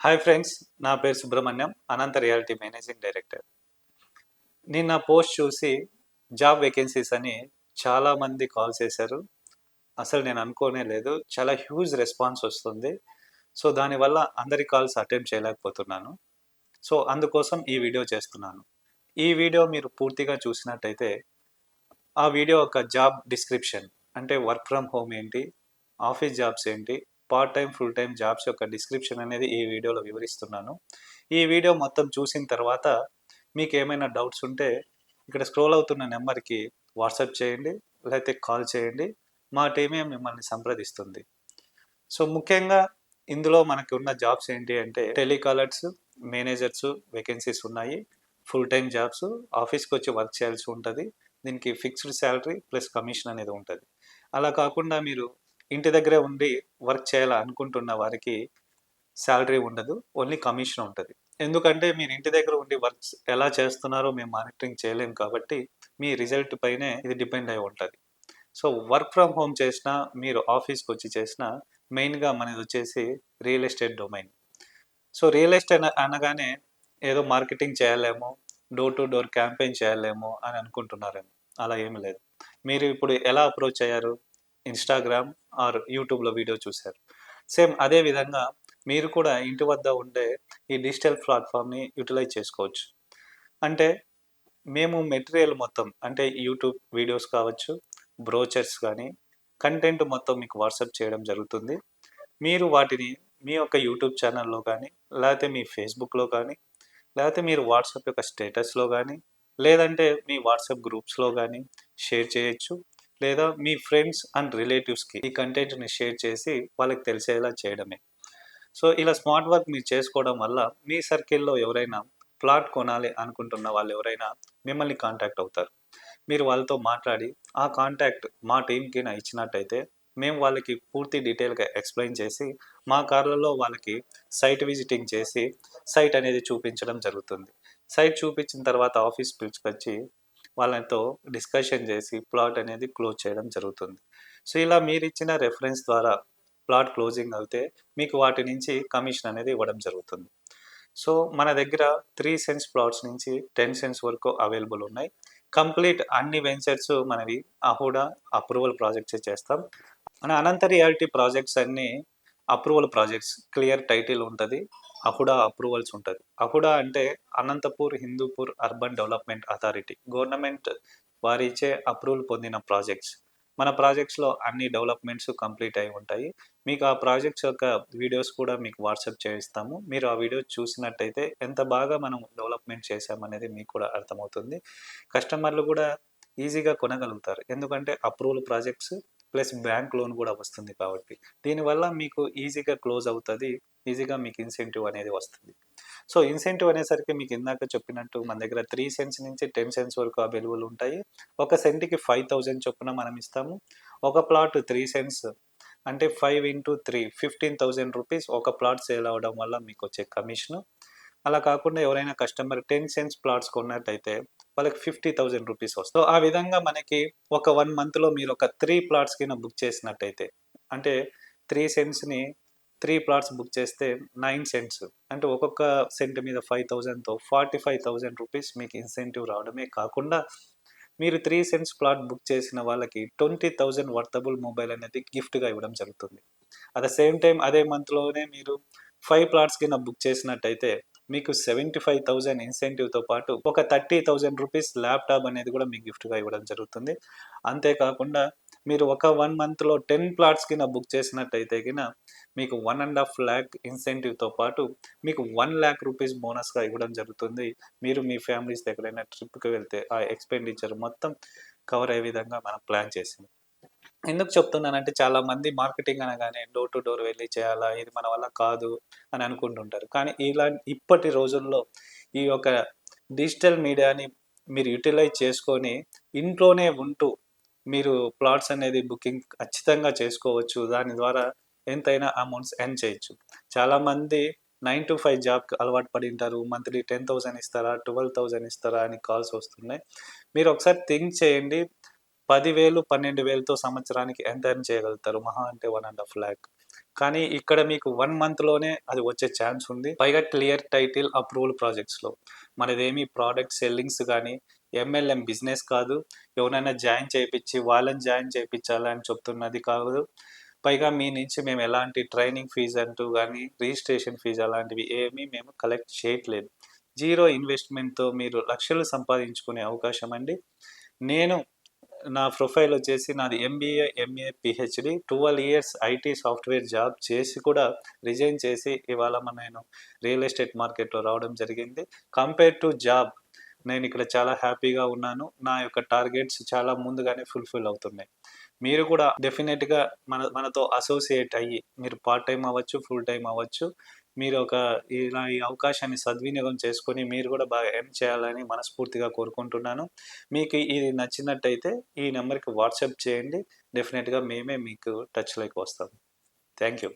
Hi friends, నా పేరు సుబ్రహ్మణ్యం, అనంత reality managing director. నిన్న పోస్ట్ చూసి జాబ్ వేకెన్సీస్ అని చాలామంది కాల్ చేశారు. అసలు నేను అనుకోనే లేదు. చాలా హ్యూజ్ రెస్పాన్స్ వస్తుంది. సో దానివల్ల అందరి కాల్స్ అటెండ్ చేయలేకపోతున్నాను. సో అందుకోసం ఈ వీడియో చేస్తున్నాను. ఈ వీడియో మీరు పూర్తిగా చూసినట్టయితే ఆ వీడియో ఒక జాబ్ డిస్క్రిప్షన్, అంటే వర్క్ ఫ్రమ్ హోమ్ ఏంటి, ఆఫీస్ జాబ్స్ ఏంటి, part time full time jobs యొక్క డిస్క్రిప్షన్ అనేది ఈ వీడియోలో వివరిస్తున్నాను. ఈ వీడియో మొత్తం చూసిన తర్వాత మీకు ఏమైనా డౌట్స్ ఉంటే ఇక్కడ స్క్రోల్ అవుతున్న నెంబర్కి వాట్సాప్ చేయండి, లేకపోతే కాల్ చేయండి. మా టీమే మిమ్మల్ని సంప్రదిస్తుంది. సో ముఖ్యంగా ఇందులో మనకు ఉన్న జాబ్స్ ఏంటి అంటే టెలికాలర్స్, మేనేజర్స్ వేకెన్సీస్ ఉన్నాయి. ఫుల్ టైం జాబ్స్, ఆఫీస్కి వచ్చి వర్క్ చేయాల్సి ఉంటుంది. దీనికి ఫిక్స్డ్ శాలరీ ప్లస్ కమిషన్ అనేది ఉంటుంది. అలా కాకుండా మీరు ఇంటి దగ్గరే ఉండి వర్క్ చేయాలి అనుకుంటున్న వారికి శాలరీ ఉండదు, ఓన్లీ కమిషన్ ఉంటుంది. ఎందుకంటే మీరు ఇంటి దగ్గర ఉండి వర్క్స్ ఎలా చేస్తున్నారో మేము మానిటరింగ్ చేయలేము కాబట్టి మీ రిజల్ట్ పైనే ఇది డిపెండ్ అయి ఉంటుంది. సో వర్క్ ఫ్రమ్ హోమ్ చేసినా, మీరు ఆఫీస్కి వచ్చి చేసినా, మెయిన్గా మనది వచ్చేసి real estate domain. So real estate అనగానే ఏదో మార్కెటింగ్ చేయాలేమో, డోర్ టు డోర్ క్యాంపెయిన్ చేయాలేమో అని అనుకుంటున్నారేమో. అలా ఏమి లేదు. మీరు ఇప్పుడు ఎలా అప్రోచ్ అయ్యారు? ఇన్స్టాగ్రామ్ ఆర్ యూట్యూబ్లో వీడియో చూశారు. సేమ్ అదే విధంగా మీరు కూడా ఇంటి వద్ద ఉండే ఈ డిజిటల్ ప్లాట్ఫామ్ని యూటిలైజ్ చేసుకోవచ్చు. అంటే మేము మెటీరియల్ మొత్తం, అంటే యూట్యూబ్ వీడియోస్ కావచ్చు, బ్రోచర్స్ కానీ, కంటెంట్ మొత్తం మీకు వాట్సాప్ చేయడం జరుగుతుంది. మీరు వాటిని మీ యొక్క యూట్యూబ్ ఛానల్లో కానీ, లేకపోతే మీ ఫేస్బుక్లో కానీ, లేకపోతే మీరు వాట్సాప్ యొక్క స్టేటస్లో కానీ, లేదంటే మీ వాట్సాప్ గ్రూప్స్లో కానీ షేర్ చేయొచ్చు. లేదా మీ ఫ్రెండ్స్ అండ్ రిలేటివ్స్కి ఈ కంటెంట్ని షేర్ చేసి వాళ్ళకి తెలిసేలా చేయడమే. సో ఇలా స్మార్ట్ వర్క్ మీరు చేసుకోవడం వల్ల మీ సర్కిల్లో ఎవరైనా ప్లాట్ కొనాలి అనుకుంటున్న వాళ్ళు ఎవరైనా మిమ్మల్ని కాంటాక్ట్ అవుతారు. మీరు వాళ్ళతో మాట్లాడి ఆ కాంటాక్ట్ మా టీంకి ఇచ్చినట్టయితే మేము వాళ్ళకి పూర్తి డీటెయిల్గా ఎక్స్ప్లెయిన్ చేసి మా కార్లలో వాళ్ళకి సైట్ విజిటింగ్ చేసి సైట్ అనేది చూపించడం జరుగుతుంది. సైట్ చూపించిన తర్వాత ఆఫీస్ పిలుచుకొచ్చి వాళ్ళతో డిస్కషన్ చేసి ప్లాట్ అనేది క్లోజ్ చేయడం జరుగుతుంది. సో ఇలా మీరు ఇచ్చిన రెఫరెన్స్ ద్వారా ప్లాట్ క్లోజింగ్ అయితే మీకు వాటి నుంచి కమిషన్ అనేది ఇవ్వడం జరుగుతుంది. సో మన దగ్గర 3 సెంట్స్ ప్లాట్స్ నుంచి 10 సెంట్స్ వరకు అవైలబుల్ ఉన్నాయి. కంప్లీట్ అన్ని వెంచర్స్ మనవి అహుడా అప్రూవల్ ప్రాజెక్ట్సే చేస్తాం. మన అనంత రియాలిటీ ప్రాజెక్ట్స్ అన్నీ అప్రూవల్ ప్రాజెక్ట్స్, క్లియర్ టైటిల్ ఉంటుంది, అహుడా అప్రూవల్స్ ఉంటుంది. అహుడా అంటే Anantapur Hindupur urban development authority, government వారిచే అప్రూవల్ పొందిన ప్రాజెక్ట్స్. మన ప్రాజెక్ట్స్లో అన్ని డెవలప్మెంట్స్ కంప్లీట్ అయి ఉంటాయి. మీకు ఆ ప్రాజెక్ట్స్ యొక్క వీడియోస్ కూడా మీకు వాట్సాప్ చేయిస్తాము. మీరు ఆ వీడియోస్ చూసినట్టయితే ఎంత బాగా మనం డెవలప్మెంట్ చేశామనేది మీకు కూడా అర్థమవుతుంది. కస్టమర్లు కూడా ఈజీగా కొనగలుగుతారు, ఎందుకంటే approval projects plus bank loan కూడా వస్తుంది కాబట్టి. దీనివల్ల మీకు ఈజీగా క్లోజ్ అవుతుంది, ఈజీగా మీకు ఇన్సెంటివ్ అనేది వస్తుంది. సో ఇన్సెంటివ్ అనేసరికి మీకు ఇందాక చెప్పినట్టు మన దగ్గర 3 సెంట్స్ నుంచి 10 సెంట్స్ వరకు అవైలబుల్ ఉంటాయి. ఒక సెంట్కి 5,000 చొప్పున మనం ఇస్తాము. ఒక ప్లాట్ 3 సెంట్స్ అంటే 5 ఇంటూ 3 15,000 రూపీస్ ఒక ప్లాట్ సేల్ అవ్వడం వల్ల మీకు వచ్చే కమిషను. అలా కాకుండా ఎవరైనా కస్టమర్ 10 సెంట్స్ ప్లాట్స్ కొన్నట్టయితే వాళ్ళకి 50,000 రూపీస్ వస్తుంది. సో ఆ విధంగా మనకి ఒక 1 మంత్లో మీరు ఒక 3 ప్లాట్స్ కింద బుక్ చేసినట్టయితే, అంటే 3 సెంట్స్ని 3 ప్లాట్స్ బుక్ చేస్తే 9 సెంట్స్, అంటే ఒక్కొక్క సెంట్ మీద 5,000తో 45,000 రూపీస్ మీకు ఇన్సెంటివ్ రావడమే కాకుండా, మీరు 3 సెంట్స్ ప్లాట్ బుక్ చేసిన వాళ్ళకి 20,000 వర్తబుల్ మొబైల్ అనేది గిఫ్ట్గా ఇవ్వడం జరుగుతుంది. అట్ ద సేమ్ టైం అదే మంత్లోనే మీరు 5 ప్లాట్స్ కింద బుక్ చేసినట్టయితే మీకు 75,000 ఇన్సెంటివ్తో పాటు ఒక 30,000 రూపీస్ ల్యాప్టాప్ అనేది కూడా మీకు గిఫ్ట్గా ఇవ్వడం జరుగుతుంది. అంతేకాకుండా మీరు ఒక 1 మంత్లో 10 ప్లాట్స్ కింద బుక్ చేసినట్టయితే కింద మీకు 1.5 lakh ఇన్సెంటివ్తో పాటు మీకు 1 lakh రూపీస్ బోనస్గా ఇవ్వడం జరుగుతుంది. మీరు మీ ఫ్యామిలీస్ ఎక్కడైనా ట్రిప్కి వెళ్తే ఆ ఎక్స్పెండిచర్ మొత్తం కవర్ అయ్యే విధంగా మనం ప్లాన్ చేసాం. ఎందుకు చెప్తున్నానంటే చాలామంది మార్కెటింగ్ అనగానే డోర్ టు డోర్ వెళ్ళి చేయాలా, ఇది మన వల్ల కాదు అని అనుకుంటుంటారు. కానీ ఇప్పటి రోజుల్లో ఈ యొక్క డిజిటల్ మీడియాని మీరు యుటిలైజ్ చేసుకొని ఇంట్లోనే ఉంటూ మీరు ప్లాట్స్ అనేది బుకింగ్ ఖచ్చితంగా చేసుకోవచ్చు. దాని ద్వారా ఎంతైనా అమౌంట్స్ ఎర్న్ చేయొచ్చు. చాలామంది 9 to 5 జాబ్‌కి అలవాటు పడి ఉంటారు. మంత్లీ 10,000 ఇస్తారా, 12,000 ఇస్తారా అని కాల్స్ వస్తున్నాయి. మీరు ఒకసారి థింక్ చేయండి. 10,000, 12,000తో సంవత్సరానికి ఎంత ఎర్న్ చేయగలుగుతారు? మహా అంటే 1.5 lakh. కానీ ఇక్కడ మీకు 1 మంత్‌లోనే అది వచ్చే ఛాన్స్ ఉంది. పైగా క్లియర్ టైటిల్ అప్రూవల్ ప్రాజెక్ట్స్‌లో. మనదేమి ప్రొడక్ట్ సెల్లింగ్స్ గాని, ఎంఎల్ఎం బిజినెస్ కాదు. ఎవరినైనా జాయిన్ చేపిచ్చి, వాళ్ళని జాయిన్ చేపిచ్చాలి అని చెప్తున్నది కాదు. పైగా మీ నుంచి మేము ఎలాంటి ట్రైనింగ్ ఫీజ్ అంటూ గాని, రిజిస్ట్రేషన్ ఫీజ్ అలాంటివి ఏమీ మేము కలెక్ట్ చేయట్లేదు. జీరో ఇన్వెస్ట్‌మెంట్‌తో మీరు లక్షలు సంపాదించుకునే అవకాశం అండి. నేను నా ప్రొఫైల్ వచ్చేసి నాది MBA, MA, PhD 12 years IT software job చేసి కూడా రిజైన్ చేసి ఇవాళ నేను రియల్ ఎస్టేట్ మార్కెట్‌లో రావడం జరిగింది. కంపేర్ టు జాబ్ నేనిక్కడ చాలా హ్యాపీగా ఉన్నాను. నా యొక్క టార్గెట్స్ చాలా ముందుగానే ఫుల్‌ఫిల్ అవుతున్నాయి. మీరు కూడా డెఫినిట్‌గా మనతో అసోసియేట్ అయ్యి మీరు పార్ట్ టైమ్ అవ్వచ్చు, ఫుల్ టైమ్ అవ్వచ్చు. మీరు ఈ అవకాశాన్ని సద్వినియోగం చేసుకొని మీరు కూడా బాగా ఎర్న్ చేయాలని మనస్ఫూర్తిగా కోరుకుంటున్నాను. మీకు ఇది నచ్చినట్టయితే ఈ నంబర్‌కి వాట్సాప్ చేయండి. డెఫినిట్‌గా మేమే మీకు టచ్‌లోకి వస్తాం. Thank you.